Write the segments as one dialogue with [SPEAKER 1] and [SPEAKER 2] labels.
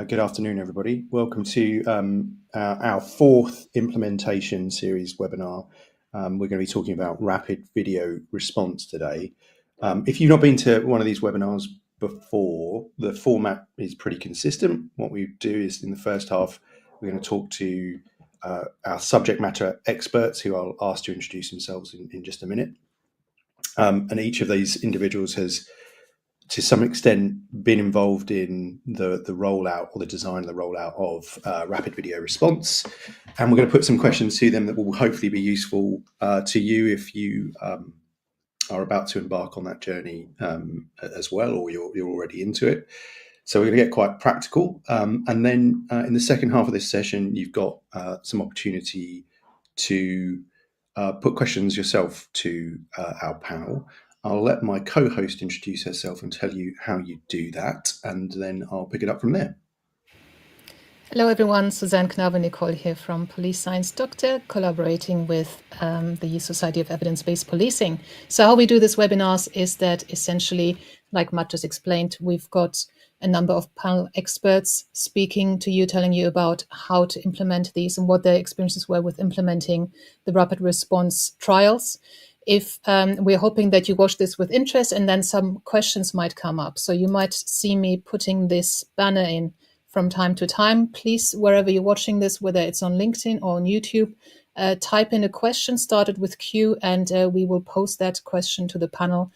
[SPEAKER 1] Good afternoon, everybody. Welcome to our fourth implementation series webinar. We're going to be talking about rapid video response today. If you've not been to one of these webinars before, the format is pretty consistent. What we do is in the first half, we're going to talk to our subject matter experts, who I'll ask to introduce themselves in just a minute. And each of these individuals has, to some extent, been involved in the rollout or the design of the rollout of rapid video response. And we're going to put some questions to them that will hopefully be useful to you if you are about to embark on that journey as well, or you're already into it. So we're going to get quite practical. And then in the second half of this session, you've got some opportunity to put questions yourself to our panel. I'll let my co-host introduce herself and tell you how you do that, and then I'll pick it up from there.
[SPEAKER 2] Hello everyone, Suzanne Knabe-Nicole here from Police Science Doctor, collaborating with the Society of Evidence-Based Policing. So how we do these webinars is that essentially, like Matt just explained, we've got a number of panel experts speaking to you, telling you about how to implement these and what their experiences were with implementing the rapid response trials. If we're hoping that you watch this with interest, and then some questions might come up. So you might see me putting this banner in from time to time. Please, wherever you're watching this, whether it's on LinkedIn or on YouTube, type in a question started with Q, and we will post that question to the panel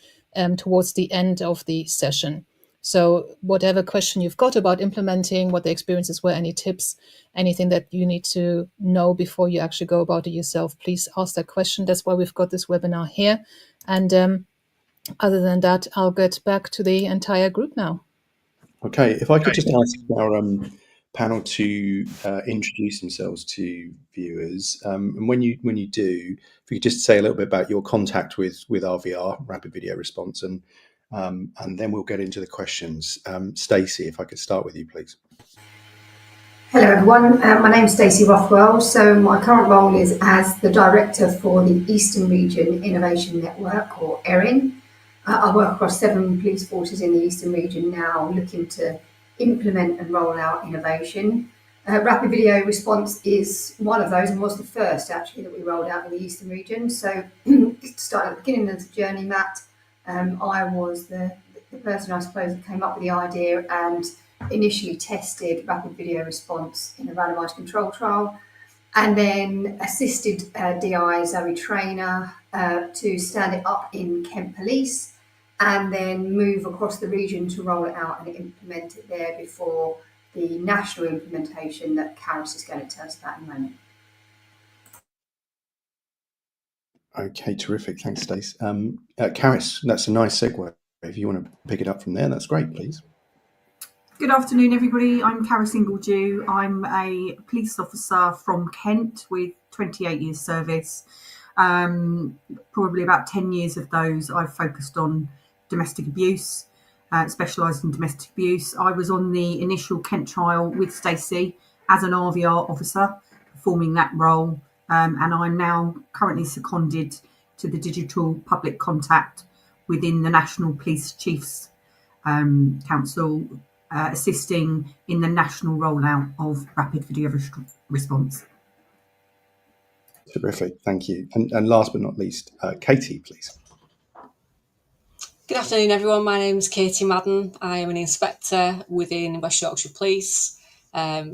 [SPEAKER 2] towards the end of the session. So whatever question you've got about implementing, what the experiences were, any tips, anything that you need to know before you actually go about it yourself, please ask that question. That's why we've got this webinar here. And other than that, I'll get back to the entire group now.
[SPEAKER 1] Okay, if I could just ask our panel to introduce themselves to viewers, and when you do, if you could just say a little bit about your contact with RVR, Rapid Video Response, and then we'll get into the questions. Stacey, if I could start with you, please.
[SPEAKER 3] Hello everyone, my name is Stacey Rothwell. So my current role is as the Director for the Eastern Region Innovation Network, or ERIN. I work across 7 police forces in the Eastern Region now, looking to implement and roll out innovation. Rapid Video Response is one of those, and was the first actually that we rolled out in the Eastern Region. So it started at the beginning of the journey, Matt. I was the person, I suppose, that came up with the idea and initially tested rapid video response in a randomised control trial, and then assisted DI Zoe Trainer to stand it up in Kent Police, and then move across the region to roll it out and implement it there before the national implementation that Karis is going to tell us about in a moment.
[SPEAKER 1] Okay, terrific. Thanks, Stace. Karis, that's a nice segue. If you want to pick it up from there, that's great, please.
[SPEAKER 4] Good afternoon, everybody. I'm Karis Ingledew. I'm a police officer from Kent with 28 years service. Probably about 10 years of those I've focused on domestic abuse, specialised in domestic abuse. I was on the initial Kent trial with Stacey as an RVR officer, performing that role, and I'm now currently seconded to the digital public contact within the National Police Chiefs Council, assisting in the national rollout of rapid video response.
[SPEAKER 1] Terrific, thank you. And last but not least, Katie, please.
[SPEAKER 5] Good afternoon, everyone. My name is Katie Madden. I am an inspector within West Yorkshire Police,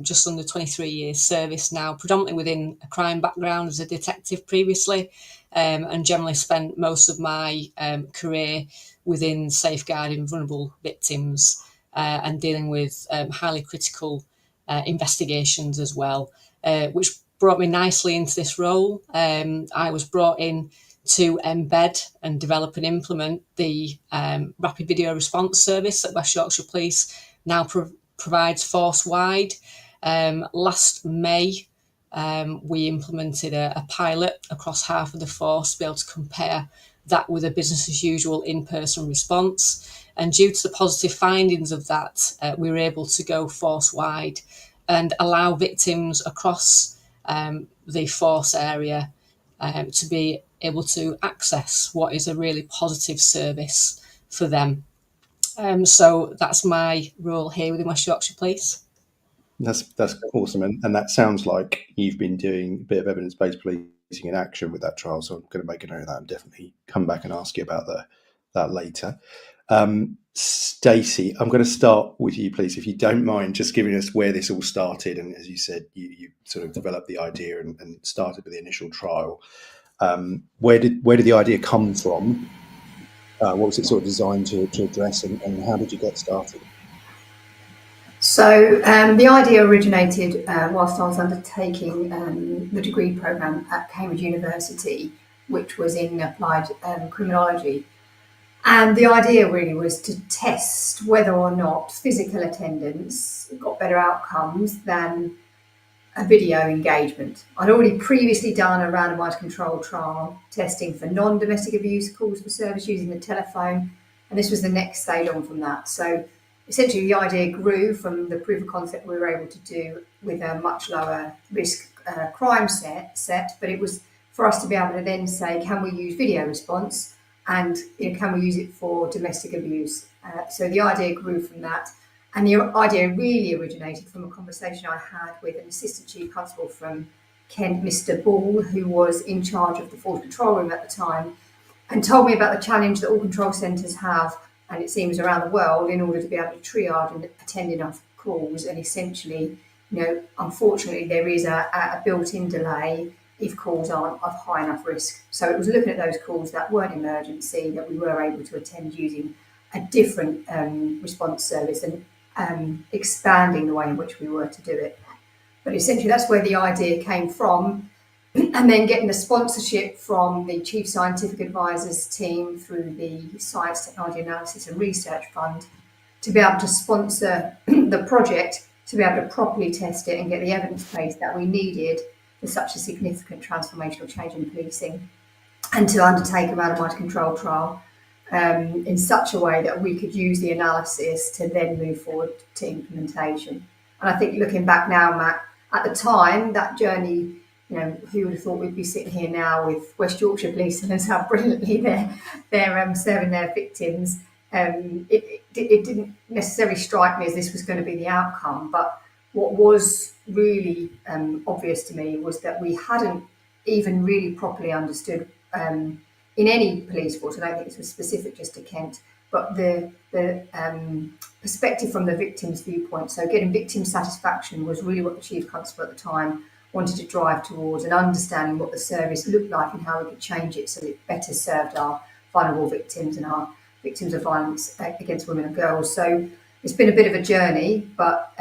[SPEAKER 5] just under 23 years service now, predominantly within a crime background as a detective previously, and generally spent most of my career within safeguarding vulnerable victims and dealing with highly critical investigations as well, which brought me nicely into this role. I was brought in to embed and develop and implement the rapid video response service that West Yorkshire Police now provides force-wide. Last May, we implemented a pilot across half of the force to be able to compare that with a business as usual in-person response. And due to the positive findings of that, we were able to go force-wide and allow victims across the force area to be able to access what is a really positive service for them. So that's my role here within West Yorkshire Police.
[SPEAKER 1] That's awesome, and that sounds like you've been doing a bit of evidence-based policing in action with that trial. So I'm going to make a note of that and definitely come back and ask you about that later. Stacey, I'm going to start with you, please, if you don't mind, just giving us where this all started. And as you said, you sort of developed the idea and started with the initial trial. Where did the idea come from? What was it sort of designed to address, and how did you get started?
[SPEAKER 3] So the idea originated whilst I was undertaking the degree programme at Cambridge University, which was in applied criminology. And the idea really was to test whether or not physical attendance got better outcomes than a video engagement. I'd already previously done a randomised controlled trial testing for non-domestic abuse calls for service using the telephone, and this was the next stage on from that. So essentially the idea grew from the proof of concept we were able to do with a much lower risk crime set, but it was for us to be able to then say, can we use video response, and can we use it for domestic abuse? So the idea grew from that. And the idea really originated from a conversation I had with an assistant chief constable from Kent, Mr. Ball, who was in charge of the force control room at the time, and told me about the challenge that all control centres have, and it seems around the world, in order to be able to triage and attend enough calls. And essentially, unfortunately, there is a built-in delay if calls aren't of high enough risk. So it was looking at those calls that weren't emergency that we were able to attend using a different response service and expanding the way in which we were to do it. But essentially that's where the idea came from, and then getting the sponsorship from the Chief Scientific Advisors team through the Science, Technology Analysis and Research Fund to be able to sponsor the project, to be able to properly test it and get the evidence base that we needed for such a significant transformational change in policing, and to undertake a randomised controlled trial in such a way that we could use the analysis to then move forward to implementation. And I think looking back now, Matt, at the time, that journey, who would have thought we'd be sitting here now with West Yorkshire Police and how brilliantly they're serving their victims. It didn't necessarily strike me as this was going to be the outcome, but what was really obvious to me was that we hadn't even really properly understood in any police force, I don't think this was specific just to Kent, but the perspective from the victim's viewpoint. So getting victim satisfaction was really what the Chief Constable at the time wanted to drive towards, and understanding what the service looked like and how we could change it so that it better served our vulnerable victims and our victims of violence against women and girls. So it's been a bit of a journey, but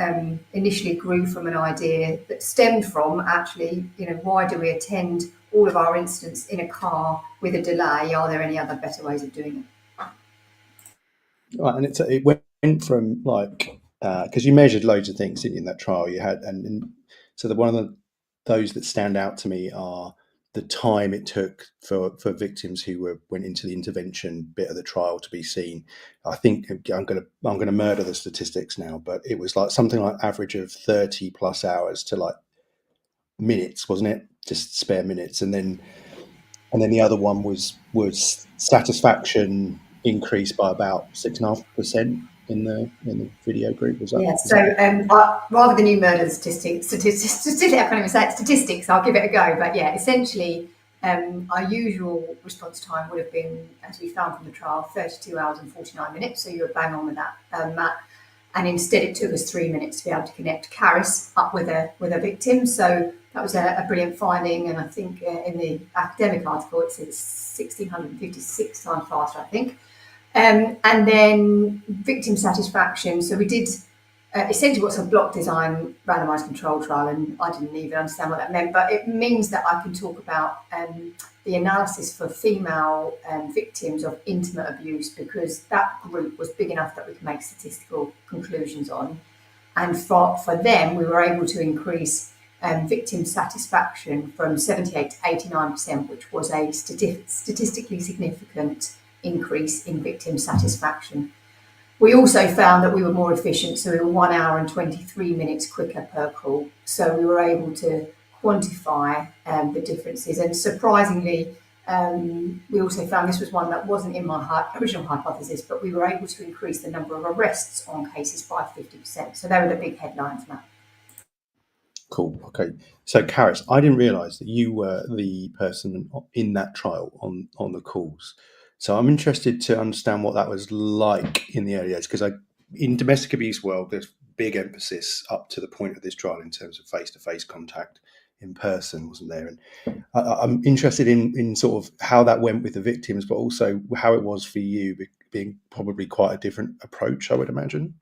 [SPEAKER 3] initially grew from an idea that stemmed from actually, why do we attend all of our incidents in a car with a delay? Are there any other better ways of doing it?
[SPEAKER 1] Right, and it went from because you measured loads of things in that trial you had, and so one of those that stand out to me are the time it took for victims who went into the intervention bit of the trial to be seen. I think I'm going to murder the statistics now, but it was like something like average of 30 plus hours to like minutes, wasn't it? Just spare minutes, and then the other one was satisfaction increased by about 6.5% in the video group. Was that?
[SPEAKER 3] Yeah. So rather than you murder the statistics, I can't even say it, statistics. I'll give it a go. But yeah, essentially, our usual response time would have been, as we found from the trial, 32 hours and 49 minutes. So you were bang on with that, Matt. And instead, it took us 3 minutes to be able to connect Caris up with a victim. So that was a brilliant finding. And I think in the academic article, it says 1,656 times faster, I think. And then victim satisfaction. So we did essentially what's a block design randomised control trial, and I didn't even understand what that meant, but it means that I can talk about the analysis for female victims of intimate abuse, because that group was big enough that we could make statistical conclusions on. And for them, we were able to increase victim satisfaction from 78 to 89%, which was a statistically significant increase in victim satisfaction. We also found that we were more efficient, so we were 1 hour and 23 minutes quicker per call. So we were able to quantify the differences. And surprisingly, we also found this was one that wasn't in my original hypothesis, but we were able to increase the number of arrests on cases by 50%. So they were the big headlines, Matt.
[SPEAKER 1] Cool. Okay. So, Karis, I didn't realise that you were the person in that trial on the calls. So I'm interested to understand what that was like in the early days, because in domestic abuse world, there's big emphasis up to the point of this trial in terms of face-to-face contact in person, wasn't there? And I'm interested in sort of how that went with the victims, but also how it was for you, being probably quite a different approach, I would imagine.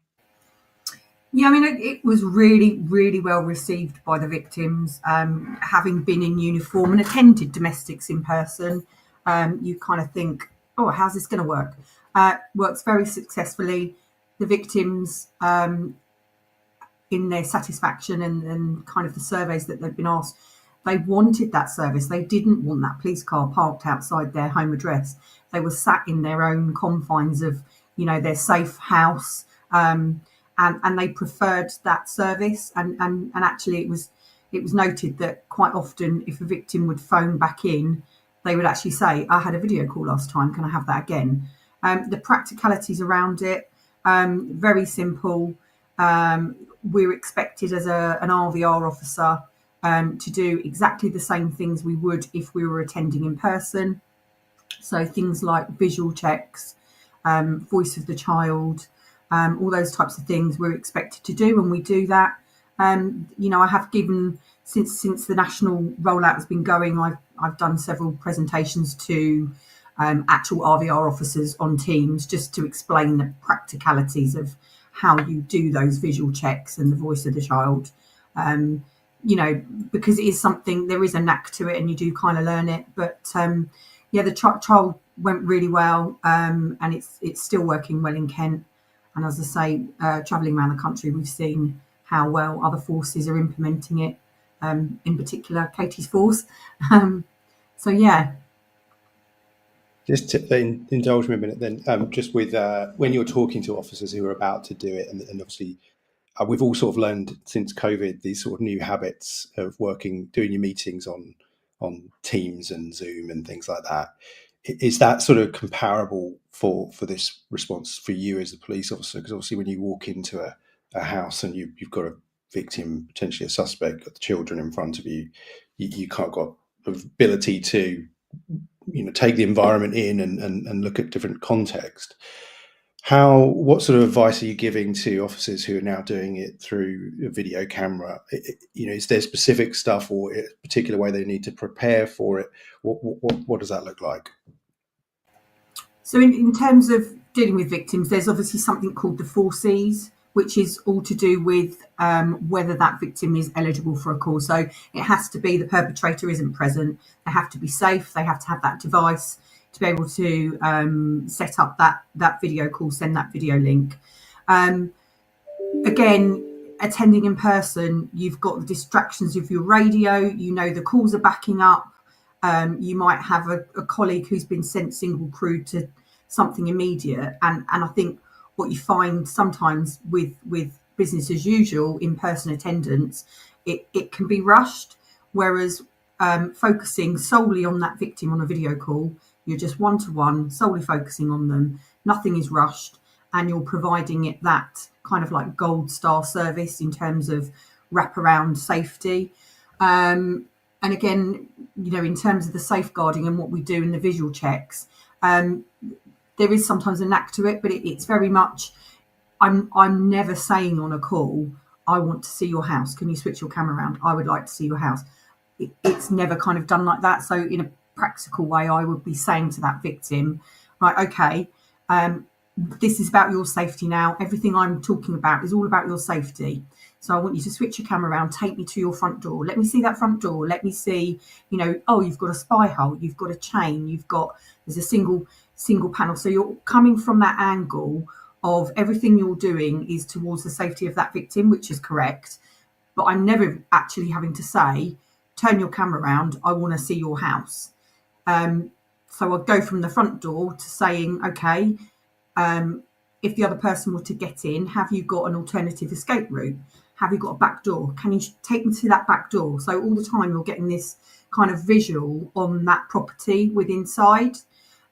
[SPEAKER 4] Yeah, I mean, it was really, really well received by the victims. Having been in uniform and attended domestics in person, you kind of think, oh, how's this going to work? Works very successfully. The victims, in their satisfaction and kind of the surveys that they've been asked, they wanted that service. They didn't want that police car parked outside their home address. They were sat in their own confines of, their safe house. And they preferred that service. And actually it was noted that quite often if a victim would phone back in, they would actually say, I had a video call last time, can I have that again? The practicalities around it, very simple. We're expected as an RVR officer to do exactly the same things we would if we were attending in person. So things like visual checks, voice of the child, all those types of things we're expected to do, and we do that. I have given, since the national rollout has been going, I've done several presentations to actual RVR officers on Teams, just to explain the practicalities of how you do those visual checks and the voice of the child. Because it is something, there is a knack to it and you do kind of learn it. But the trial went really well, and it's still working well in Kent. And as I say, travelling around the country, we've seen how well other forces are implementing it, in particular Katie's force. So, yeah.
[SPEAKER 1] Just to indulge me a minute then, just with when you're talking to officers who are about to do it, and obviously we've all sort of learned since COVID these sort of new habits of doing your meetings on Teams and Zoom and things like that. Is that sort of comparable for this response for you as a police officer? Because obviously when you walk into a house and you've got a victim, potentially a suspect, got the children in front of you, you can't got the ability to take the environment in and look at different context. What sort of advice are you giving to officers who are now doing it through a video camera? Is there specific stuff or a particular way they need to prepare for it? What does that look like?
[SPEAKER 4] So in terms of dealing with victims, there's obviously something called the 4Cs, which is all to do with whether that victim is eligible for a call. So it has to be the perpetrator isn't present. They have to be safe. They have to have that device to be able to set up that video call, send that video link. Again, attending in person, you've got the distractions of your radio. The calls are backing up. You might have a colleague who's been sent single crew to something immediate. And I think what you find sometimes with business as usual, in-person attendance, it can be rushed. Whereas focusing solely on that victim on a video call, you're just one-to-one, solely focusing on them. Nothing is rushed. And you're providing it that kind of like gold star service in terms of wraparound safety. And again, in terms of the safeguarding and what we do in the visual checks, there is sometimes a knack to it, but it's very much, I'm never saying on a call, I want to see your house. Can you switch your camera around? I would like to see your house. It's never kind of done like that. So in a practical way, I would be saying to that victim, right, okay, this is about your safety now. Everything I'm talking about is all about your safety. So I want you to switch your camera around, take me to your front door. Let me see that front door. Let me see, you've got a spy hole, you've got a chain, there's a single panel. So you're coming from that angle of everything you're doing is towards the safety of that victim, which is correct. But I'm never actually having to say, turn your camera around, I want to see your house. So I'll go from the front door to saying, okay, if the other person were to get in, have you got an alternative escape route? Have you got a back door? Can you take me to that back door? So all the time you're getting this kind of visual on that property with inside.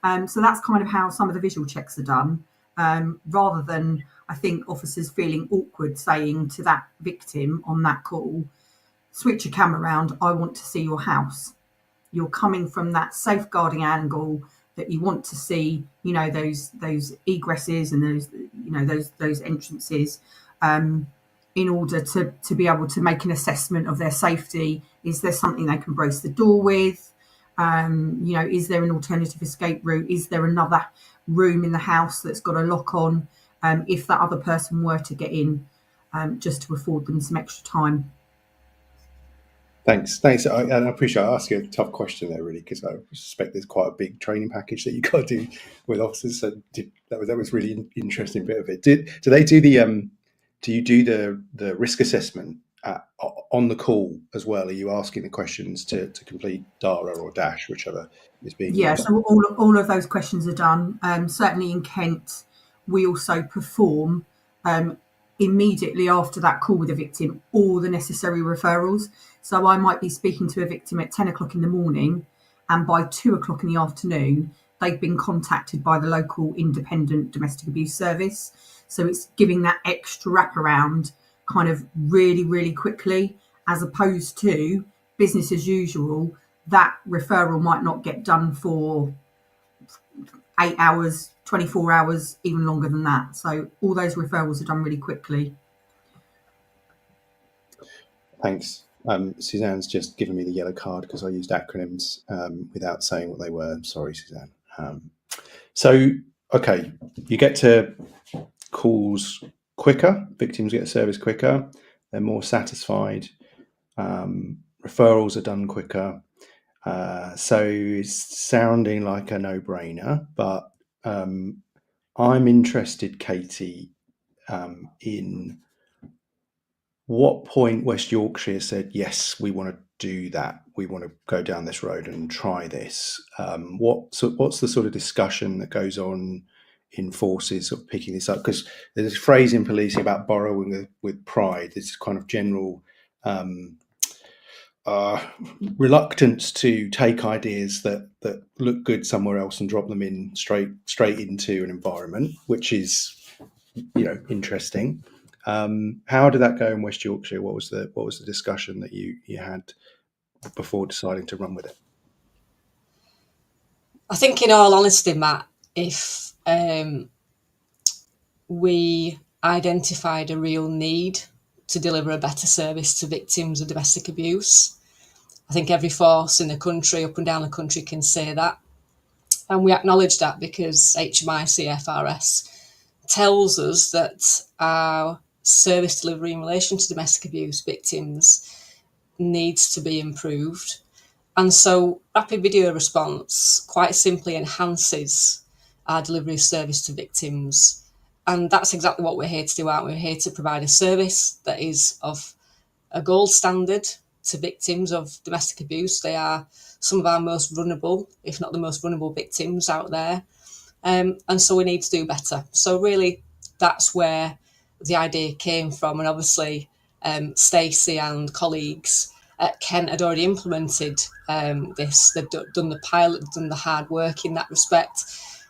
[SPEAKER 4] So that's kind of how some of the visual checks are done, rather than, I think, officers feeling awkward saying to that victim on that call, switch your camera around. I want to see your house. You're coming from that safeguarding angle that you want to see, you know, those egresses and those, you know, those entrances, in order to be able to make an assessment of their safety. Is there something they can brace the door with? You know, is there an alternative escape route? Is there another room in the house that's got a lock on, if that other person were to get in, just to afford them some extra time?
[SPEAKER 1] Thanks. And I appreciate I asked you a tough question there, really, because I suspect there's quite a big training package that you got to do with officers. So that was really interesting bit of it. Do they do the do you do the risk assessment on the call as well? Are you asking the questions to complete DARA or DASH, whichever is being used?
[SPEAKER 4] So all of those questions are done. Certainly in Kent, we also perform, immediately after that call with a victim, all the necessary referrals. So I might be speaking to a victim at 10 o'clock in the morning, and by 2 o'clock in the afternoon, they've been contacted by the local independent domestic abuse service. So it's giving that extra wraparound kind of really, really quickly, as opposed to business as usual. That referral might not get done for 8 hours, 24 hours, even longer than that. So all those referrals are done really quickly.
[SPEAKER 1] Thanks. Suzanne's just given me the yellow card because I used acronyms without saying what they were. Sorry, Suzanne. So, okay, you get to calls quicker, victims get service quicker, they're more satisfied, referrals are done quicker. So it's sounding like a no-brainer, but I'm interested, Katie, in what point West Yorkshire said, yes, we want to do that. We want to go down this road and try this. What's the sort of discussion that goes on in forces of picking this up? Because there's a phrase in policing about borrowing with pride. It's kind of general reluctance to take ideas that look good somewhere else and drop them in straight into an environment, which is, you know, interesting. How did that go in West Yorkshire? What was the discussion that you had before deciding to run with it?
[SPEAKER 5] I think, in all honesty, Matt, if we identified a real need to deliver a better service to victims of domestic abuse, I think every force in the country, up and down the country, can say that. And we acknowledge that because HMI CFRS tells us that our service delivery in relation to domestic abuse victims needs to be improved. And so rapid video response quite simply enhances our delivery of service to victims. And that's exactly what we're here to do, aren't we? We're here to provide a service that is of a gold standard to victims of domestic abuse. They are some of our most vulnerable, if not the most vulnerable victims out there. And so we need to do better. So really, that's where the idea came from. And obviously, Stacey and colleagues at Kent had already implemented this. They've done the pilot, done the hard work in that respect.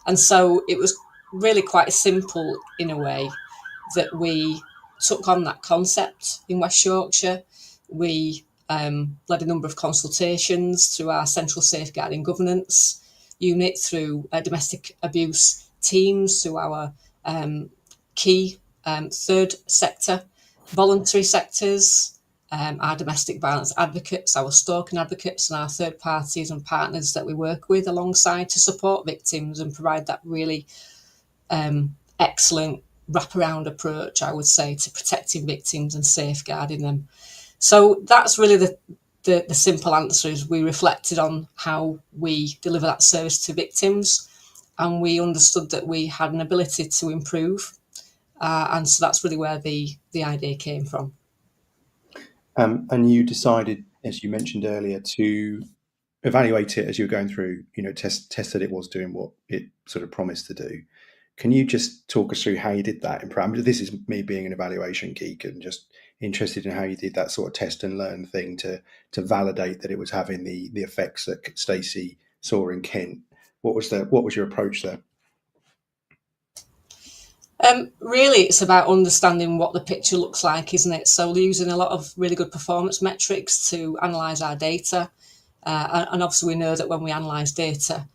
[SPEAKER 5] And so it was really quite simple in a way that we took on that concept in West Yorkshire. We led a number of consultations through our Central Safeguarding Governance unit, through domestic abuse teams, through our key third sector, voluntary sectors, our domestic violence advocates, our stalking advocates, and our third parties and partners that we work with alongside to support victims and provide that really excellent wraparound approach, I would say, to protecting victims and safeguarding them. So that's really the simple answer. Is we reflected on how we deliver that service to victims, and we understood that we had an ability to improve, and so that's really where the idea came from.
[SPEAKER 1] And you decided, as you mentioned earlier, to evaluate it as you were going through, you know, test that it was doing what it sort of promised to do. Can you just talk us through how you did that in practice? This is me being an evaluation geek and just interested in how you did that sort of test and learn thing to validate that it was having the effects that Stacey saw in Kent. What was your approach there?
[SPEAKER 5] Really, it's about understanding what the picture looks like, isn't it? So we're using a lot of really good performance metrics to analyse our data. And obviously we know that when we analyse data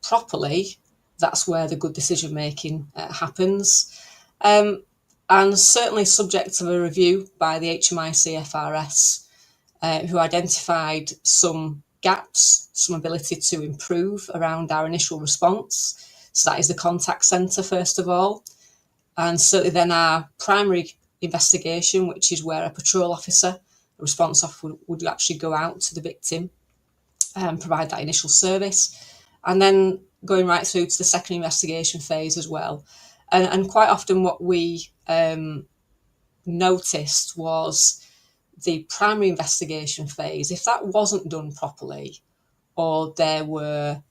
[SPEAKER 5] properly, that's where the good decision making happens. And certainly subject to a review by the HMI-CFRS, who identified some gaps, some ability to improve around our initial response. So that is the contact centre, first of all. And certainly then our primary investigation, which is where a patrol officer, a response officer, would actually go out to the victim and provide that initial service. And then going right through to the secondary investigation phase as well. And quite often what we noticed was the primary investigation phase, if that wasn't done properly, or there were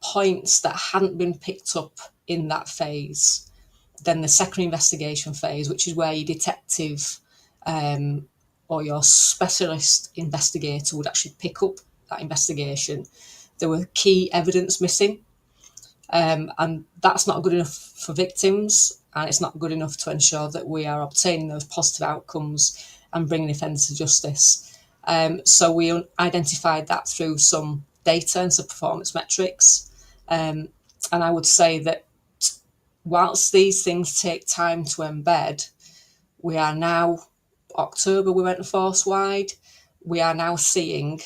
[SPEAKER 5] points that hadn't been picked up in that phase, then the secondary investigation phase, which is where your detective or your specialist investigator would actually pick up that investigation, there were key evidence missing. And that's not good enough for victims, and it's not good enough to ensure that we are obtaining those positive outcomes and bringing offenders to justice. So we identified that through some data and some performance metrics. And I would say that whilst these things take time to embed, we are now, October we went force wide, we are now seeing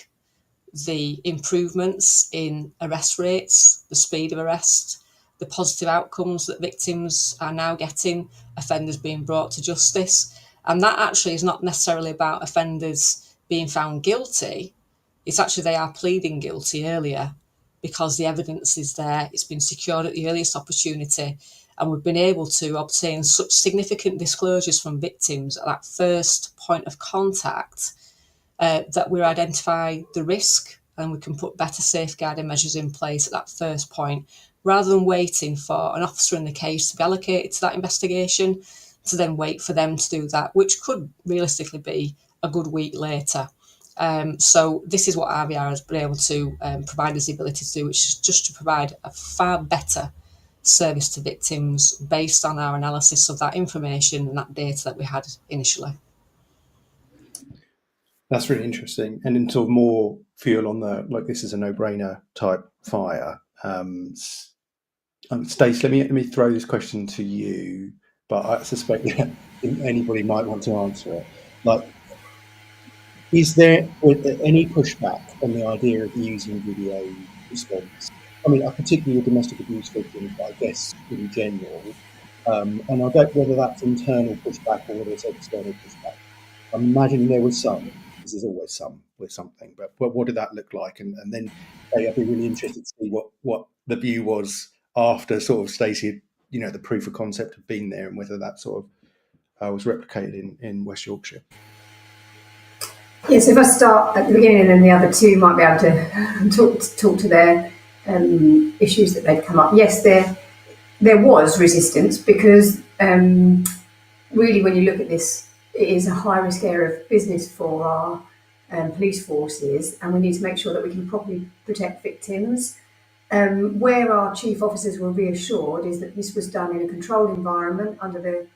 [SPEAKER 5] the improvements in arrest rates, the speed of arrest, the positive outcomes that victims are now getting, offenders being brought to justice. And that actually is not necessarily about offenders being found guilty. It's actually they are pleading guilty earlier because the evidence is there, it's been secured at the earliest opportunity, and we've been able to obtain such significant disclosures from victims at that first point of contact that we identify the risk and we can put better safeguarding measures in place at that first point, rather than waiting for an officer in the case to be allocated to that investigation, to then wait for them to do that, which could realistically be a good week later. So this is what RVR has been able to provide us the ability to do, which is just to provide a far better service to victims based on our analysis of that information and that data that we had initially.
[SPEAKER 1] That's really interesting. And in sort of more fuel on the, like, this is a no-brainer type fire. Stacey, let me throw this question to you, but I suspect anybody might want to answer it. Like, is there any pushback on the idea of using video response? I mean, particularly with domestic abuse victims, but I guess in general. And I don't know whether that's internal pushback or whether it's external pushback. I'm imagining there was some, because there's always some with something, but what did that look like? And then I'd be really interested to see what the view was after sort of Stacey, the proof of concept had been there, and whether that sort of was replicated in West Yorkshire.
[SPEAKER 3] Yes, if I start at the beginning, and then the other two might be able to talk to their issues that they've come up. Yes, there was resistance because really, when you look at this, it is a high-risk area of business for our police forces, and we need to make sure that we can properly protect victims. Where our chief officers were reassured is that this was done in a controlled environment under the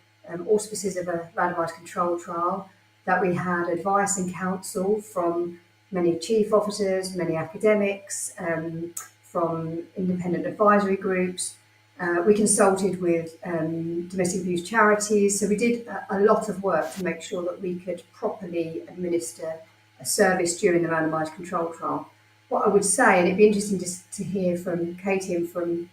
[SPEAKER 3] auspices of a randomised control trial, that we had advice and counsel from many chief officers, many academics, from independent advisory groups. We consulted with domestic abuse charities, so we did a lot of work to make sure that we could properly administer a service during the randomised control trial. What I would say, and it'd be interesting to hear from Katie and from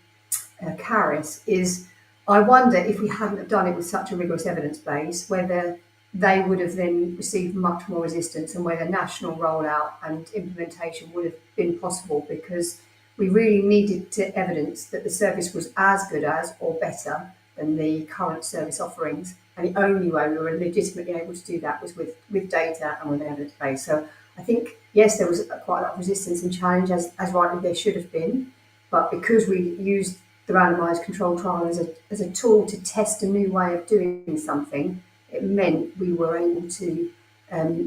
[SPEAKER 3] Caris, is I wonder if we hadn't have done it with such a rigorous evidence base, whether they would have then received much more resistance and whether national rollout and implementation would have been possible, because we really needed to evidence that the service was as good as or better than the current service offerings. And the only way we were legitimately able to do that was with data and with an evidence base. So I think, yes, there was quite a lot of resistance and challenge, as rightly there should have been. But because we used the randomised control trial as a tool to test a new way of doing something, it meant we were able to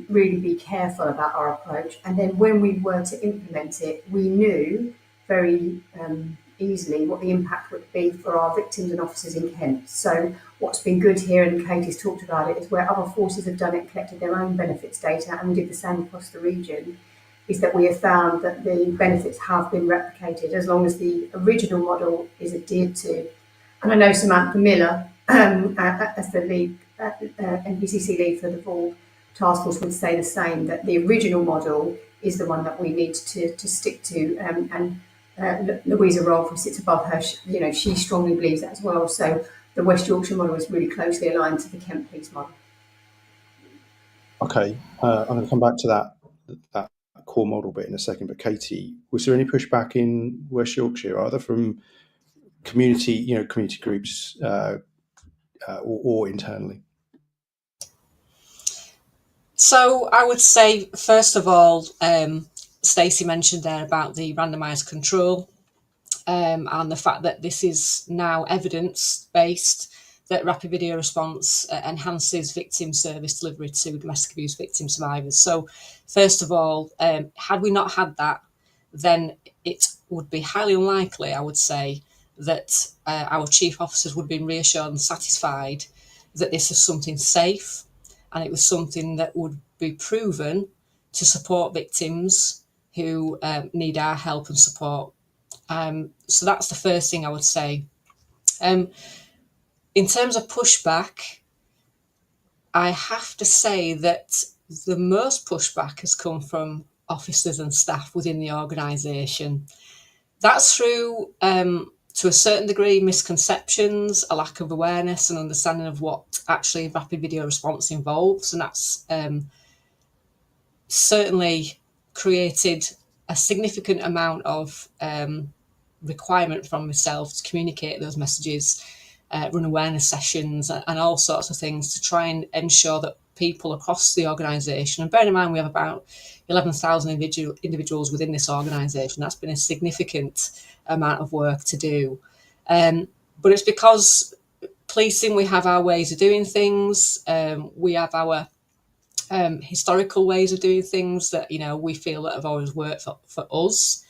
[SPEAKER 3] really be careful about our approach. And then when we were to implement it, we knew very easily what the impact would be for our victims and officers in Kent. So what's been good here, and Katie's talked about it, is where other forces have done it, collected their own benefits data, and we did the same across the region, is that we have found that the benefits have been replicated as long as the original model is adhered to. And I know Samantha Miller, as the lead, NPCC lead for the VAW task force, would say the same, that the original model is the one that we need to stick to. Louisa Rolfe, who sits above her, she strongly believes that as well. So the West Yorkshire model is really closely aligned to the Kent Police model.
[SPEAKER 1] Okay, I'm going to come back to that core model bit in a second. But Katie, was there any pushback in West Yorkshire, either from community groups or internally?
[SPEAKER 5] So I would say, first of all, Stacey mentioned there about the randomised control and the fact that this is now evidence-based, that rapid video response enhances victim service delivery to domestic abuse victim survivors. So first of all, had we not had that, then it would be highly unlikely, I would say, that our chief officers would have been reassured and satisfied that this is something safe, and it was something that would be proven to support victims who need our help and support. So that's the first thing I would say. In terms of pushback, I have to say that the most pushback has come from officers and staff within the organisation. That's through, to a certain degree, misconceptions, a lack of awareness and understanding of what actually rapid video response involves. And that's certainly created a significant amount of requirement from myself to communicate those messages, run awareness sessions and all sorts of things to try and ensure that people across the organisation, and bearing in mind we have about 11,000 individuals within this organisation, that's been a significant amount of work to do. But it's because policing, we have our ways of doing things, we have our historical ways of doing things that we feel that have always worked for us.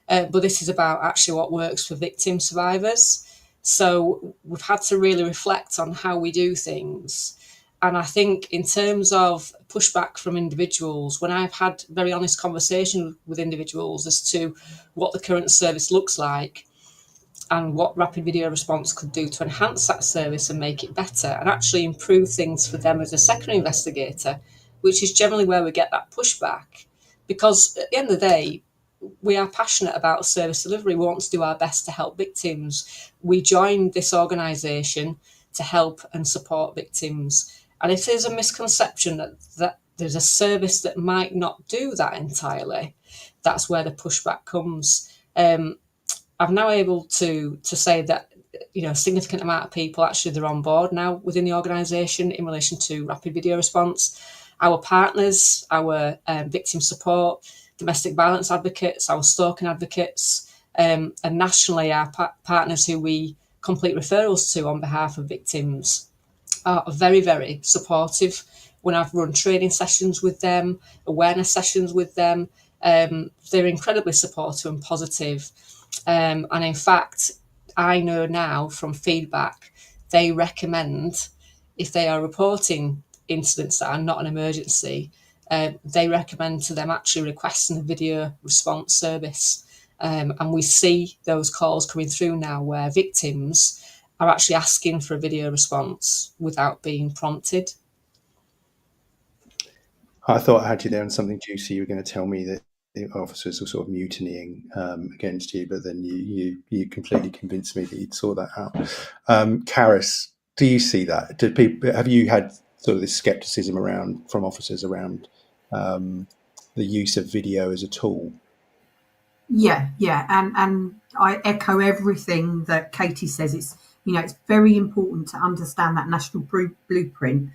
[SPEAKER 5] But this is about actually what works for victim survivors. So we've had to really reflect on how we do things. And I think in terms of pushback from individuals, when I've had very honest conversation with individuals as to what the current service looks like and what rapid video response could do to enhance that service and make it better and actually improve things for them as a secondary investigator, which is generally where we get that pushback. Because at the end of the day, we are passionate about service delivery. We want to do our best to help victims. We joined this organisation to help and support victims. And if there's a misconception that there's a service that might not do that entirely, that's where the pushback comes. I'm now able to say that a significant amount of people actually they're on board now within the organisation in relation to rapid video response. Our partners, our victim support, domestic violence advocates, our stalking advocates, and nationally our partners who we complete referrals to on behalf of victims are very, very supportive. When I've run training sessions with them, awareness sessions with them, they're incredibly supportive and positive. And in fact, I know now from feedback, they recommend, if they are reporting incidents that are not an emergency, they recommend to them actually requesting a video response service. And we see those calls coming through now where victims are actually asking for a video response without being prompted.
[SPEAKER 1] I thought I had you there on something juicy. You were going to tell me that the officers were sort of mutinying against you, but then you completely convinced me that you'd saw that out. Karis, do you see that? Have you had sort of this skepticism from officers around the use of video as a tool?
[SPEAKER 4] Yeah, and I echo everything that Katie says. It's it's very important to understand that national blueprint,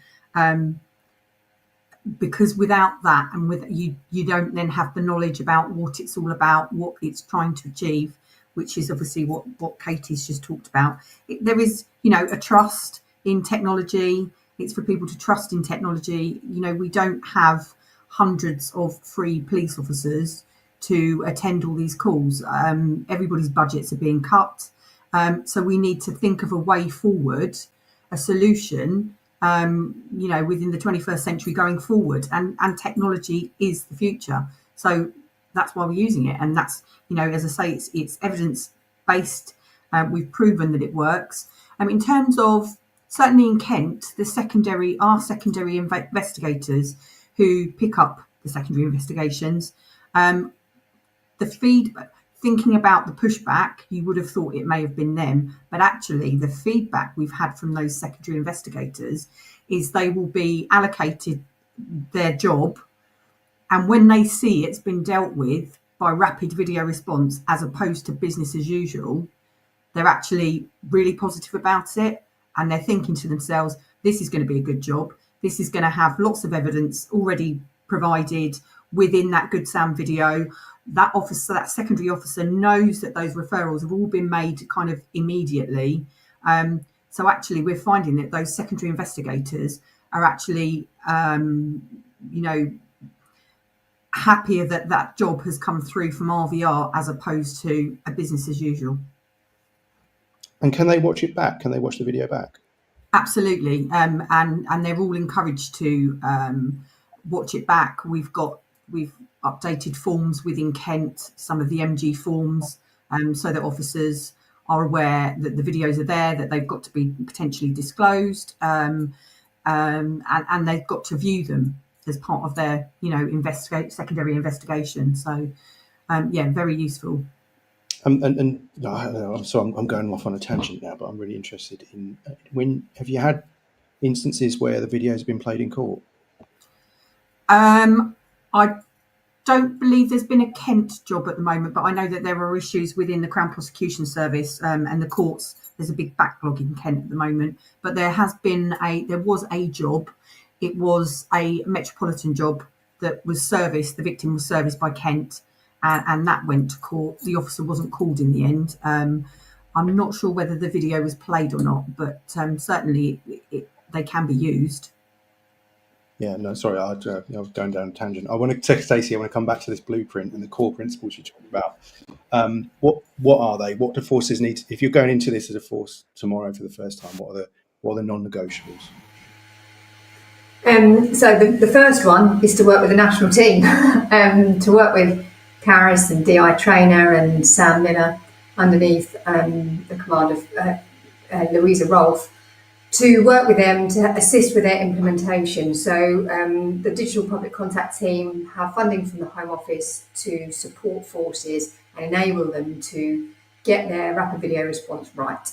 [SPEAKER 4] because without that, and with you don't then have the knowledge about what it's all about, what it's trying to achieve, which is obviously what Katie's just talked about. There is a trust in technology. It's for people to trust in technology. We don't have hundreds of free police officers to attend all these calls. Everybody's budgets are being cut. So we need to think of a way forward, a solution, within the 21st century going forward. And technology is the future. So that's why we're using it. And that's, as I say, it's evidence-based. We've proven that it works. In terms of, certainly in Kent, our secondary investigators who pick up the secondary investigations, the feedback, thinking about the pushback, you would have thought it may have been them, but actually the feedback we've had from those secondary investigators is they will be allocated their job, and when they see it's been dealt with by rapid video response as opposed to business as usual, they're actually really positive about it, and they're thinking to themselves, this is going to be a good job. This is going to have lots of evidence already provided within that Good Sound video. That officer, that secondary officer, knows that those referrals have all been made kind of immediately. So actually, we're finding that those secondary investigators are actually, happier that that job has come through from RVR as opposed to a business as usual.
[SPEAKER 1] And can they watch it back? Can they watch the video back?
[SPEAKER 4] Absolutely, and they're all encouraged to watch it back. We've updated forms within Kent, some of the MG forms, so that officers are aware that the videos are there, that they've got to be potentially disclosed, and they've got to view them as part of their, secondary investigation. So, very useful.
[SPEAKER 1] I'm sorry, I'm going off on a tangent now, but I'm really interested in have you had instances where the video has been played in court?
[SPEAKER 4] I don't believe there's been a Kent job at the moment, but I know that there are issues within the Crown Prosecution Service and the courts. There's a big backlog in Kent at the moment, but there was a job. It was a metropolitan job that was serviced. The victim was serviced by Kent, and that went to court. The officer wasn't called in the end. I'm not sure whether the video was played or not, but certainly they can be used.
[SPEAKER 1] Yeah, no, sorry, I was going down a tangent. I want to take Stacey. I want to come back to this blueprint and the core principles you're talking about. What are they? What do forces need? If you're going into this as a force tomorrow for the first time, what are the non-negotiables?
[SPEAKER 3] So the first one is to work with a national team, to work with Caris and DI Trainer and Sam Miller underneath the command of Louisa Rolfe, to work with them to assist with their implementation. So the digital public contact team have funding from the Home Office to support forces and enable them to get their rapid video response right.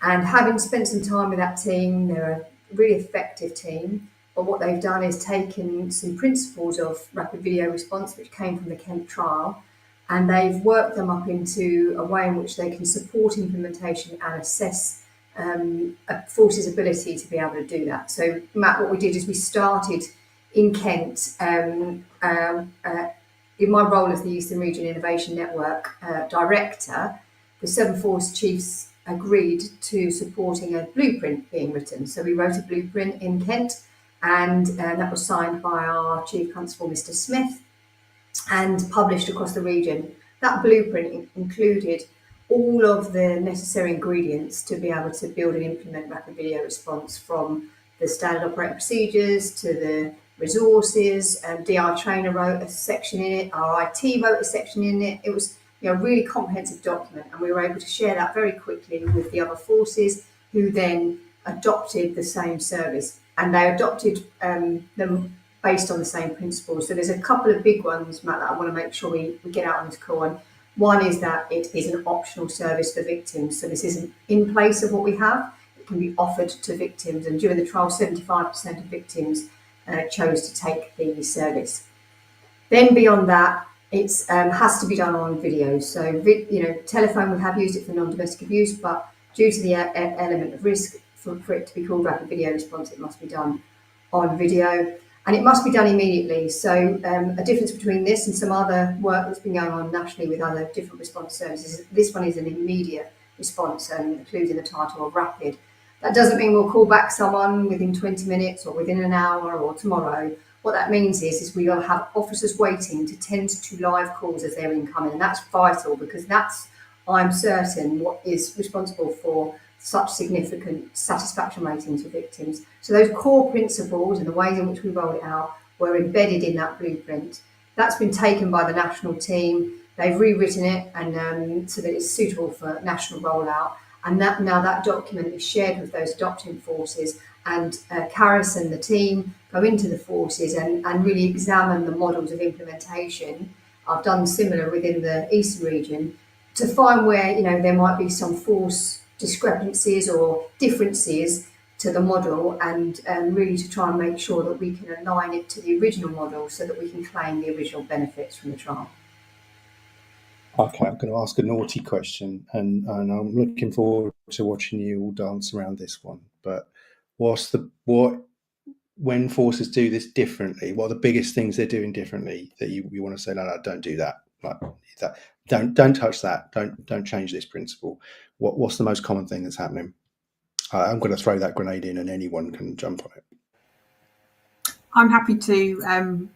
[SPEAKER 3] And having spent some time with that team, they're a really effective team. But what they've done is taken some principles of rapid video response, which came from the Kent trial, and they've worked them up into a way in which they can support implementation and assess a force's ability to be able to do that. So, Matt, what we did is we started in Kent, in my role as the Eastern Region Innovation Network Director, the 7 Force Chiefs agreed to supporting a blueprint being written. So we wrote a blueprint in Kent, and that was signed by our Chief Constable, Mr. Smith, and published across the region. That blueprint included all of the necessary ingredients to be able to build and implement rapid video response, from the standard operating procedures to the resources. DI Trainer wrote a section in it, our IT wrote a section in it. It was a really comprehensive document, and we were able to share that very quickly with the other forces, who then adopted the same service, and they adopted them based on the same principles. So there's a couple of big ones, Matt, that I want to make sure we get out on this call. And one is that it is an optional service for victims. So this isn't in place of what we have. It can be offered to victims. And during the trial, 75% of victims chose to take the service. Then beyond that, it has to be done on video. So, telephone, we have used it for non-domestic abuse, but due to the element of risk for it to be called rapid video response, it must be done on video. And it must be done immediately. So a difference between this and some other work that's been going on nationally with other different response services, this one is an immediate response, including the title of rapid. That doesn't mean we'll call back someone within 20 minutes or within an hour or tomorrow. What that means is we will have officers waiting to tend to live calls as they're incoming, and that's vital because that's, I'm certain, what is responsible for such significant satisfaction ratings for victims. So those core principles and the ways in which we roll it out were embedded in that blueprint. That's been taken by the national team. They've rewritten it and so that it's suitable for national rollout. And that now that document is shared with those adopting forces, and Caris and the team go into the forces and really examine the models of implementation. I've done similar within the Eastern region to find where, you know, there might be some force discrepancies or differences to the model, and really to try and make sure that we can align it to the original model so that we can claim the original benefits from the trial.
[SPEAKER 1] Okay, I'm going to ask a naughty question, and I'm looking forward to watching you all dance around this one. But when forces do this differently, what are the biggest things they're doing differently that you want to say, no, don't do that, like that, don't touch that, don't change this principle? What's the most common thing that's happening? I'm going to throw that grenade in, and anyone can jump on it.
[SPEAKER 4] I'm happy to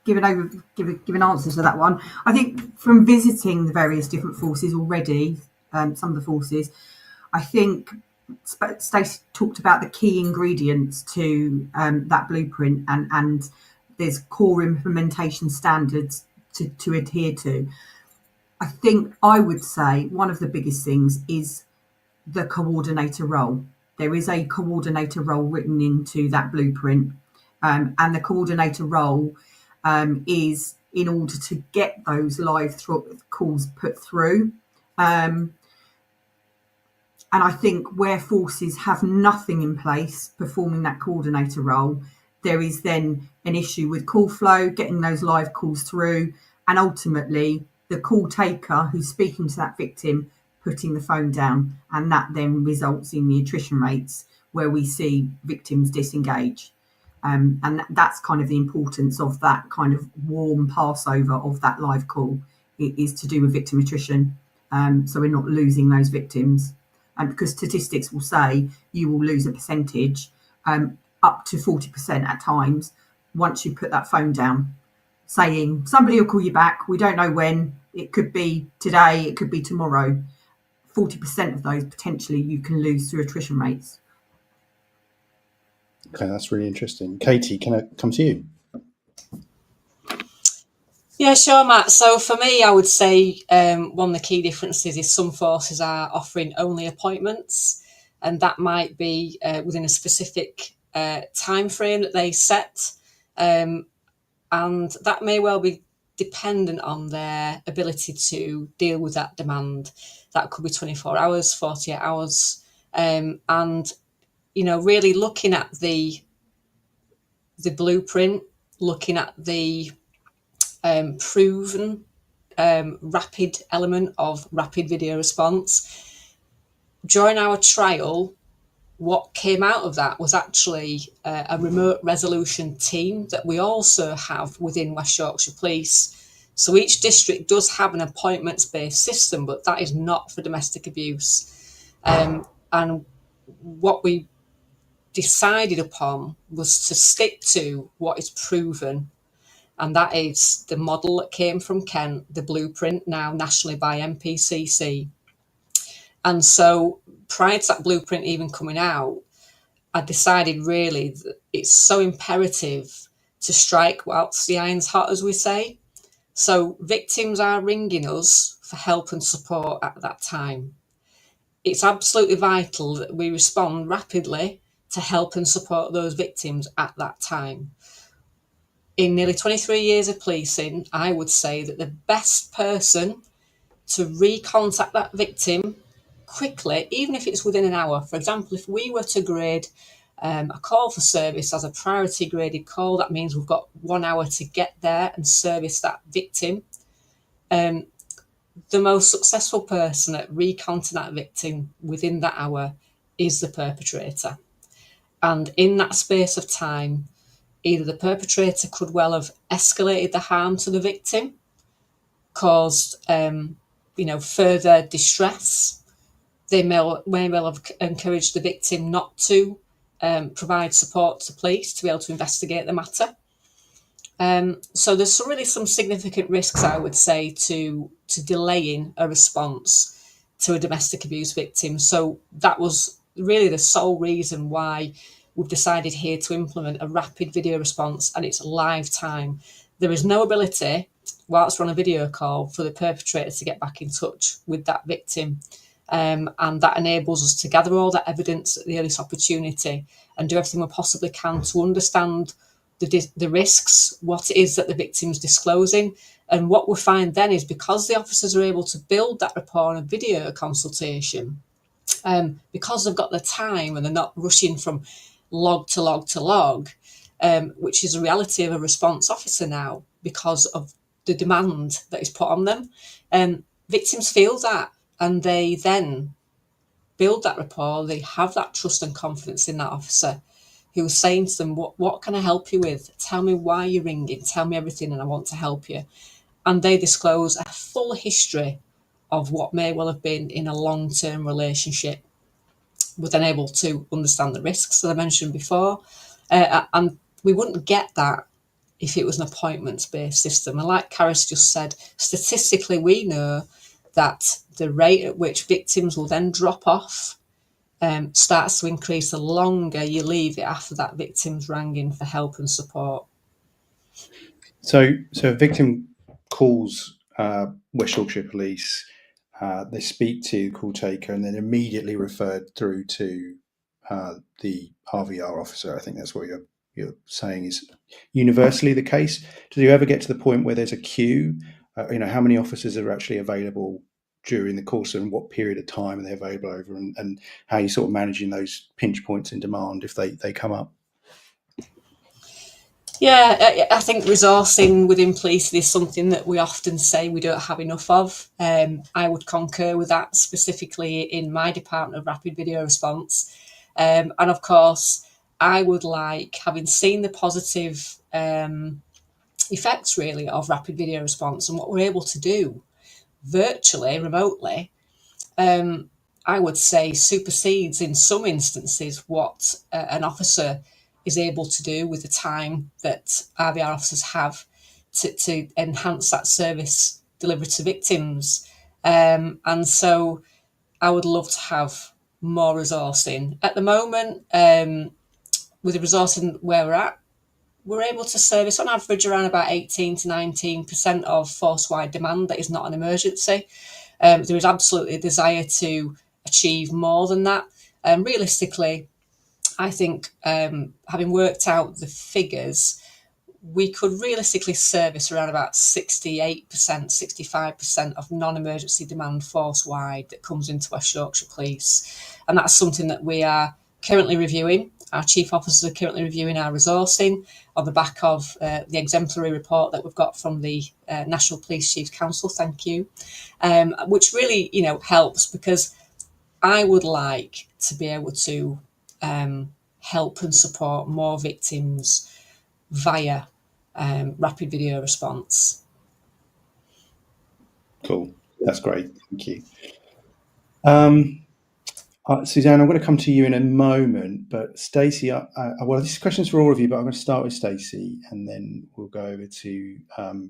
[SPEAKER 4] give an answer to that one. I think from visiting the various different forces already, some of the forces, I think Stacey talked about the key ingredients to that blueprint, and there's core implementation standards to adhere to. I think I would say one of the biggest things is the coordinator role. There is a coordinator role written into that blueprint, and the coordinator role is in order to get those live calls put through. And I think where forces have nothing in place performing that coordinator role, there is then an issue with call flow, getting those live calls through, and ultimately the call taker who's speaking to that victim putting the phone down, and that then results in the attrition rates where we see victims disengage. And that's kind of the importance of that kind of warm passover of that live call. It is to do with victim attrition, so we're not losing those victims. And because statistics will say you will lose a percentage up to 40% at times once you put that phone down, saying somebody will call you back, we don't know when, it could be today, it could be tomorrow. 40% of those potentially you can lose through attrition rates.
[SPEAKER 1] Okay, that's really interesting. Katie, can I come to you?
[SPEAKER 5] Yeah, sure, Matt. So for me, I would say one of the key differences is some forces are offering only appointments, and that might be within a specific time frame that they set, and that may well be dependent on their ability to deal with that demand. That could be 24 hours, 48 hours, and you know, really looking at the blueprint, looking at the proven rapid element of rapid video response. During our trial, what came out of that was actually a remote resolution team that we also have within West Yorkshire Police. So each district does have an appointments-based system, but that is not for domestic abuse. And what we decided upon was to stick to what is proven, and that is the model that came from Kent, the blueprint, now nationally by MPCC. And so prior to that blueprint even coming out, I decided really that it's so imperative to strike whilst the iron's hot, as we say. So victims are ringing us for help and support at that time. It's absolutely vital that we respond rapidly to help and support those victims at that time. In nearly 23 years of policing, I would say that the best person to recontact that victim quickly, even if it's within an hour. For example, if we were to grade a call for service as a priority graded call, that means we've got 1 hour to get there and service that victim. The most successful person at recontacting that victim within that hour is the perpetrator. And in that space of time, either the perpetrator could well have escalated the harm to the victim, caused further distress. They may well have encouraged the victim not to provide support to police to be able to investigate the matter. So there's really some significant risks, I would say, to delaying a response to a domestic abuse victim. So that was really the sole reason why we've decided here to implement a rapid video response, and it's live time. There is no ability, whilst we're on a video call, for the perpetrator to get back in touch with that victim. And that enables us to gather all that evidence at the earliest opportunity and do everything we possibly can to understand the risks, what it is that the victim's disclosing. And what we find then is, because the officers are able to build that rapport on a video consultation, because they've got the time and they're not rushing from log to log to log, which is a reality of a response officer now because of the demand that is put on them. Victims feel that, and they then build that rapport. They have that trust and confidence in that officer who's saying to them, what can I help you with? Tell me why you're ringing. Tell me everything and I want to help you. And they disclose a full history of what may well have been in a long-term relationship. We're then able to understand the risks that I mentioned before. And we wouldn't get that if it was an appointments-based system. And like Karis just said, statistically, we know that the rate at which victims will then drop off starts to increase the longer you leave it after that victim's rang in for help and support.
[SPEAKER 1] So a victim calls West Yorkshire Police, they speak to the call taker, and then immediately referred through to the RVR officer. I think that's what you're saying is universally the case. Do you ever get to the point where there's a queue? How many officers are actually available during the course, and what period of time are they available over, and how you sort of managing those pinch points in demand if they come up?
[SPEAKER 5] Yeah, I think resourcing within policing is something that we often say we don't have enough of. I would concur with that, specifically in my department of rapid video response. And of course, I would like, having seen the positive effects really of rapid video response and what we're able to do virtually, remotely, I would say supersedes in some instances what an officer is able to do with the time that RVR officers have to enhance that service delivered to victims. And so I would love to have more resourcing. At the moment, with the resourcing where we're able to service on average around about 18 to 19% of force-wide demand that is not an emergency. There is absolutely a desire to achieve more than that. Realistically, I think having worked out the figures, we could realistically service around about 68%, 65% of non-emergency demand force-wide that comes into West Yorkshire Police. And that's something that we are currently reviewing. Our chief officers are currently reviewing our resourcing on the back of the exemplary report that we've got from the National Police Chiefs Council, thank you, which really, helps, because I would like to be able to help and support more victims via rapid video response.
[SPEAKER 1] Cool. That's great. Thank you. Suzanne, I'm going to come to you in a moment, but Stacey, well, this question's for all of you, but I'm going to start with Stacey and then we'll go over to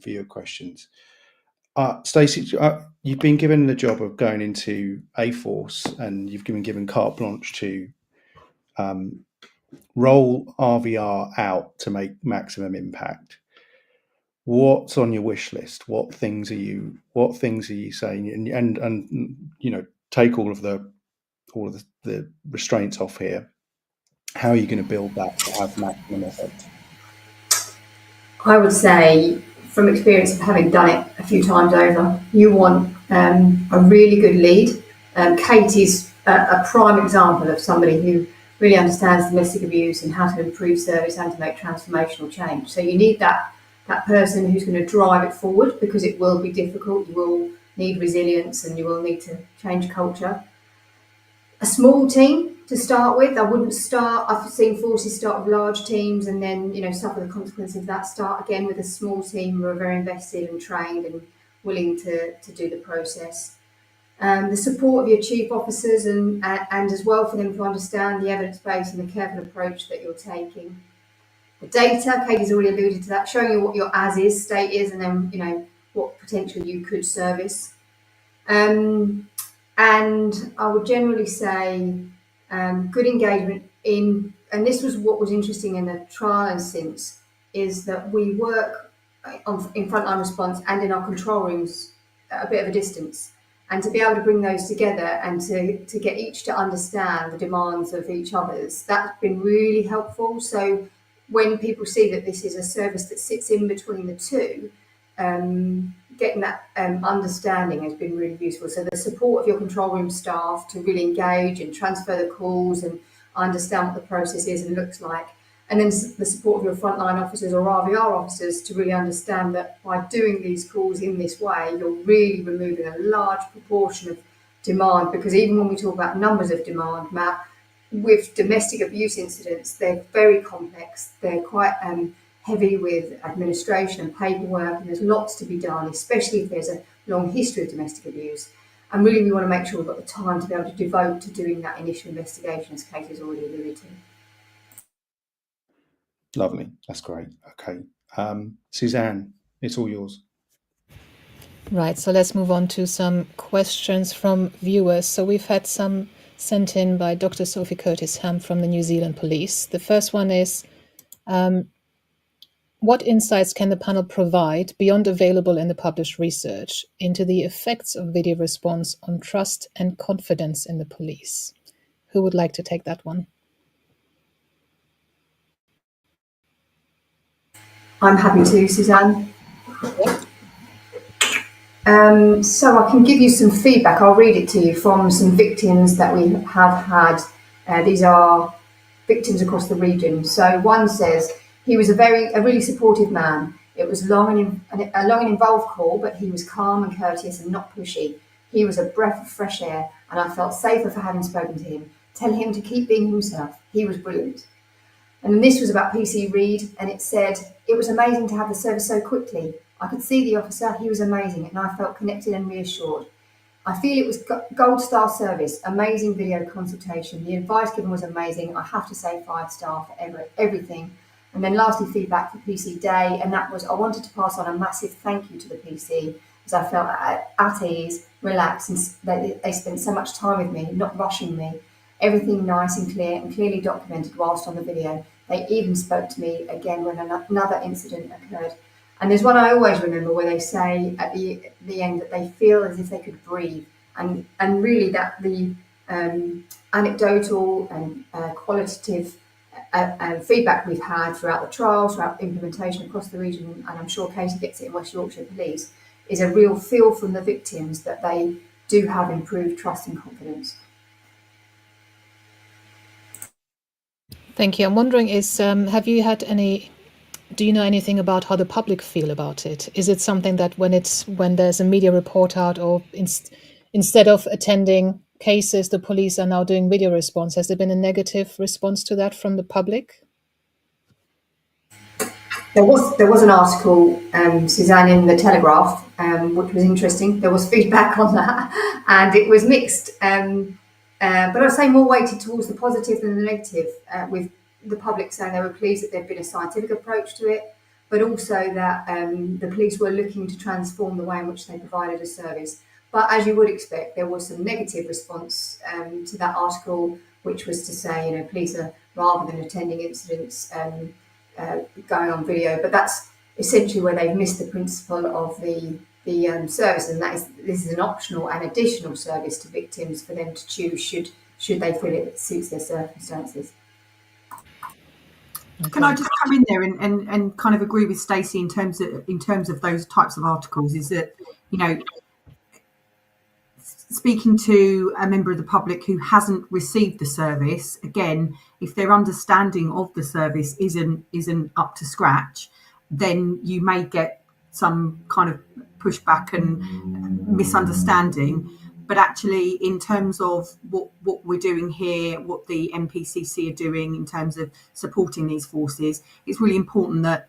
[SPEAKER 1] viewer questions. Stacey, you've been given the job of going into A Force, and you've been given carte blanche to roll RVR out to make maximum impact. What's on your wish list? What things are you saying? And take all of the restraints off here. How are you going to build that to have maximum effect?
[SPEAKER 3] I would say, from experience of having done it a few times over, you want a really good lead. Kate is a prime example of somebody who really understands domestic abuse and how to improve service and to make transformational change. So you need that person who's going to drive it forward, because it will be difficult. You will need resilience and you will need to change culture. A small team to start with. I've seen forces start with large teams and then, suffer the consequences of that. Start again with a small team who are very invested and trained and willing to do the process. The support of your chief officers and as well for them to understand the evidence base and the careful approach that you're taking. the data. Katie's already alluded to that, showing you what your as-is state is, and then what potential you could service. And I would generally say good engagement in, and this was what was interesting in the trial and since, is that we work in frontline response and in our control rooms at a bit of a distance. And to be able to bring those together and to get each to understand the demands of each other's, that's been really helpful. So when people see that this is a service that sits in between the two, getting that understanding has been really useful. So the support of your control room staff to really engage and transfer the calls and understand what the process is and looks like. And then the support of your frontline officers or RVR officers to really understand that by doing these calls in this way, you're really removing a large proportion of demand. Because even when we talk about numbers of demand, Matt, with domestic abuse incidents, they're very complex. They're quite heavy with administration and paperwork, and there's lots to be done, especially if there's a long history of domestic abuse. And really, we want to make sure we've got the time to be able to devote to doing that initial investigation, as Kate has already alluded to.
[SPEAKER 1] Lovely, that's great. Okay, Suzanne, it's all yours.
[SPEAKER 2] Right, so let's move on to some questions from viewers. So we've had some sent in by Dr. Sophie Curtis-Ham from the New Zealand Police. The first one is, what insights can the panel provide beyond available in the published research into the effects of video response on trust and confidence in the police? Who would like to take that one?
[SPEAKER 3] I'm happy to, Suzanne. So I can give you some feedback. I'll read it to you from some victims that we have had. These are victims across the region. So one says, he was a really supportive man. It was a long and involved call, but he was calm and courteous and not pushy. He was a breath of fresh air, and I felt safer for having spoken to him. Tell him to keep being himself. He was brilliant. And this was about PC Reed, and it said, it was amazing to have the service so quickly. I could see the officer, he was amazing, and I felt connected and reassured. I feel it was gold star service, amazing video consultation. The advice given was amazing. I have to say 5-star for everything. And then lastly, feedback for PC Day, and that was, I wanted to pass on a massive thank you to the PC, as I felt at ease, relaxed, and they spent so much time with me, not rushing me. Everything nice and clear and clearly documented whilst on the video. They even spoke to me again when another incident occurred. And there's one I always remember where they say at the end that they feel as if they could breathe. And really that the anecdotal and qualitative feedback we've had throughout the trials, throughout implementation across the region, and I'm sure Katie gets it in West Yorkshire Police, is a real feel from the victims that they do have improved trust and confidence.
[SPEAKER 2] Thank you. I'm wondering, do you know anything about how the public feel about it? Is it something that when there's a media report out, or instead of attending cases, the police are now doing video response? Has there been a negative response to that from the public?
[SPEAKER 3] There was an article, Suzanne, in the Telegraph, which was interesting. There was feedback on that, and it was mixed. But I'd say more weighted towards the positive than the negative, with the public saying they were pleased that there'd been a scientific approach to it, but also that the police were looking to transform the way in which they provided a service. But as you would expect, there was some negative response to that article, which was to say, police are, rather than attending incidents, going on video. But that's essentially where they've missed the principle of the service, and this is an optional and additional service to victims for them to choose should they feel it suits their circumstances.
[SPEAKER 2] Okay.
[SPEAKER 4] Can I just come in there and kind of agree with Stacey in terms of those types of articles? Is that, speaking to a member of the public who hasn't received the service, again, if their understanding of the service isn't up to scratch, then you may get some kind of pushback and misunderstanding. But actually, in terms of what we're doing here, what the NPCC are doing in terms of supporting these forces, it's really important that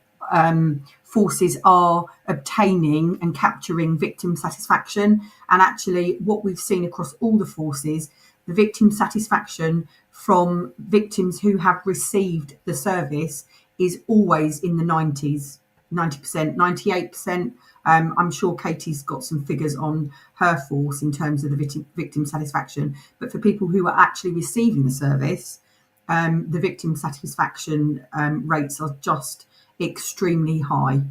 [SPEAKER 4] forces are obtaining and capturing victim satisfaction. And actually, what we've seen across all the forces, the victim satisfaction from victims who have received the service is always in the 90s, 90%, 98%. I'm sure Katie's got some figures on her force in terms of the victim satisfaction. But for people who are actually receiving the service, the victim satisfaction rates are just extremely high.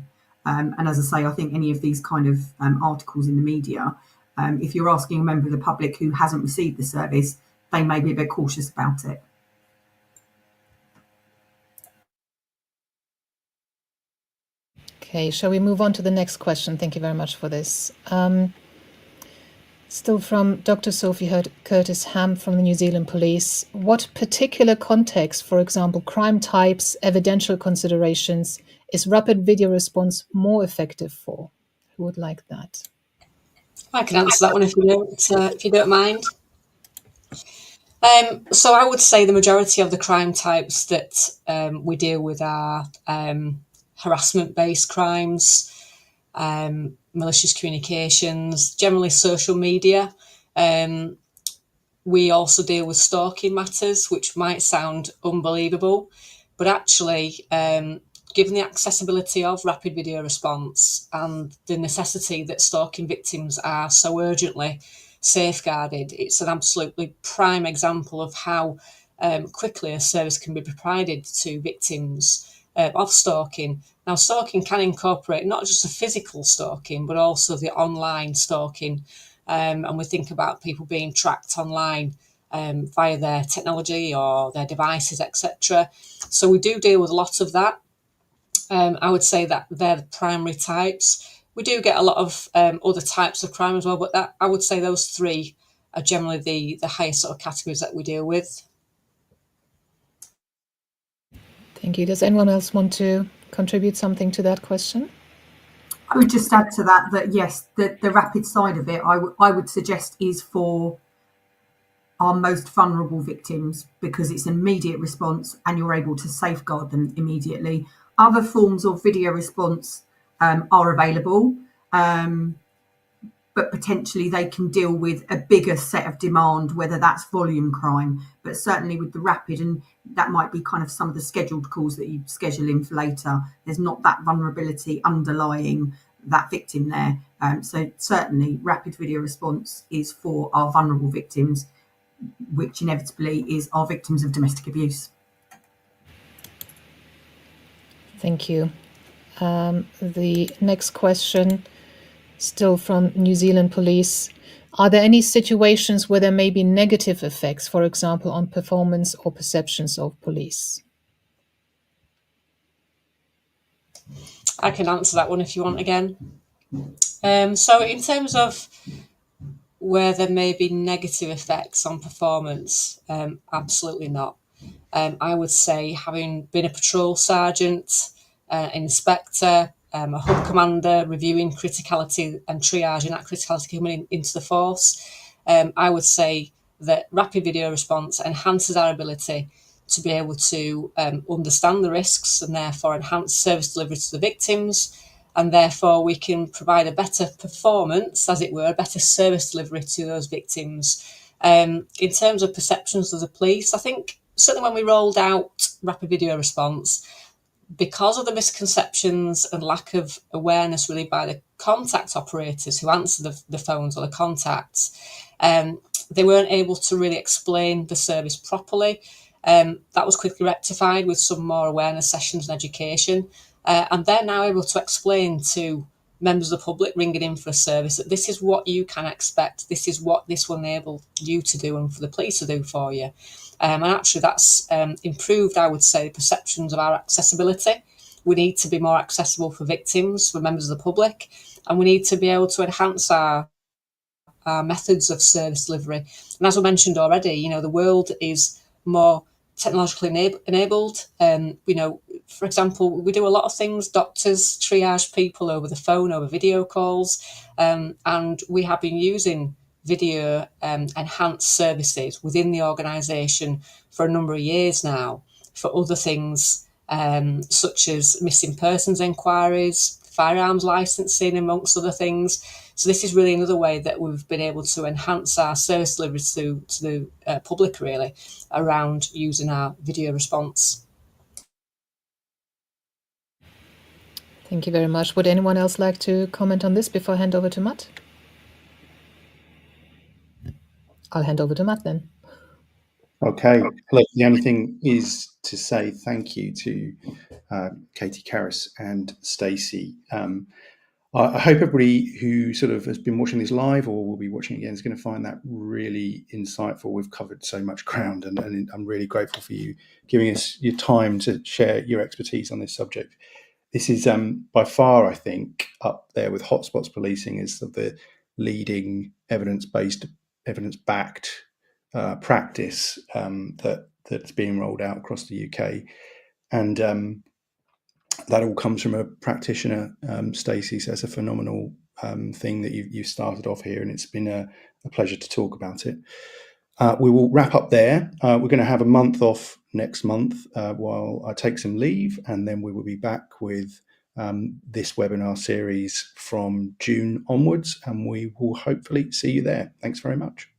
[SPEAKER 4] And as I say, I think any of these kind of articles in the media, if you're asking a member of the public who hasn't received the service, they may be a bit cautious about it.
[SPEAKER 2] Okay, shall we move on to the next question? Thank you very much for this. Still from Dr. Sophie Curtis Ham from the New Zealand Police. What particular context, for example, crime types, evidential considerations, is rapid video response more effective for? Who would like that?
[SPEAKER 5] I can answer that one if you don't mind. So I would say the majority of the crime types that we deal with are harassment-based crimes, malicious communications, generally social media. We also deal with stalking matters, which might sound unbelievable, but actually, given the accessibility of rapid video response and the necessity that stalking victims are so urgently safeguarded, it's an absolutely prime example of how quickly a service can be provided to victims of stalking. Now, stalking can incorporate not just the physical stalking, but also the online stalking. And we think about people being tracked online via their technology or their devices, etc. So we do deal with a lot of that. I would say that they're the primary types. We do get a lot of other types of crime as well, but I would say those three are generally the highest sort of categories that we deal with.
[SPEAKER 2] Thank you. Does anyone else want to contribute something to that question?
[SPEAKER 4] I would just add to that yes, the rapid side of it, I would suggest is for our most vulnerable victims, because it's an immediate response and you're able to safeguard them immediately. Other forms of video response are available, but potentially they can deal with a bigger set of demand, whether that's volume crime, but certainly with the rapid, and that might be kind of some of the scheduled calls that you schedule in for later. There's not that vulnerability underlying that victim there. So certainly rapid video response is for our vulnerable victims, which inevitably is our victims of domestic abuse.
[SPEAKER 2] Thank you. The next question, still from New Zealand Police. Are there any situations where there may be negative effects, for example, on performance or perceptions of police?
[SPEAKER 5] I can answer that one if you want again. So in terms of where there may be negative effects on performance, absolutely not. I would say, having been a patrol sergeant, inspector, a hub commander, reviewing criticality and triaging that criticality coming into the force, I would say that rapid video response enhances our ability to be able to understand the risks and therefore enhance service delivery to the victims, and therefore we can provide a better performance, as it were, a better service delivery to those victims. In terms of perceptions of the police, I think certainly when we rolled out rapid video response, because of the misconceptions and lack of awareness really by the contact operators who answer the phones or the contacts, they weren't able to really explain the service properly. That was quickly rectified with some more awareness sessions and education. And they're now able to explain to members of the public ringing in for a service that this is what you can expect, this is what this will enable you to do and for the police to do for you. And actually that's improved, I would say, perceptions of our accessibility. We need to be more accessible for victims, for members of the public, and we need to be able to enhance our methods of service delivery. And as I mentioned already, the world is more technologically enabled. For example, we do a lot of things. Doctors triage people over the phone, over video calls, and we have been using video enhanced services within the organisation for a number of years now for other things, such as missing persons inquiries, firearms licensing, amongst other things. So this is really another way that we've been able to enhance our service delivery to the public, really, around using our video response.
[SPEAKER 2] Thank you very much. Would anyone else like to comment on this before I hand over to Matt? I'll hand over to Matt then.
[SPEAKER 1] Okay. Look, the only thing is to say thank you to Katie Karras and Stacey. I hope everybody who sort of has been watching this live or will be watching again is going to find that really insightful. We've covered so much ground, and I'm really grateful for you giving us your time to share your expertise on this subject. This is by far, I think, up there with hotspots policing as the leading evidence-based, evidence-backed practice that's being rolled out across the UK, and that all comes from a practitioner, Stacey. So it's a phenomenal thing that you've started off here, and it's been a pleasure to talk about it. We will wrap up there. We're going to have a month off next month while I take some leave, and then we will be back with this webinar series from June onwards, and we will hopefully see you there. Thanks very much.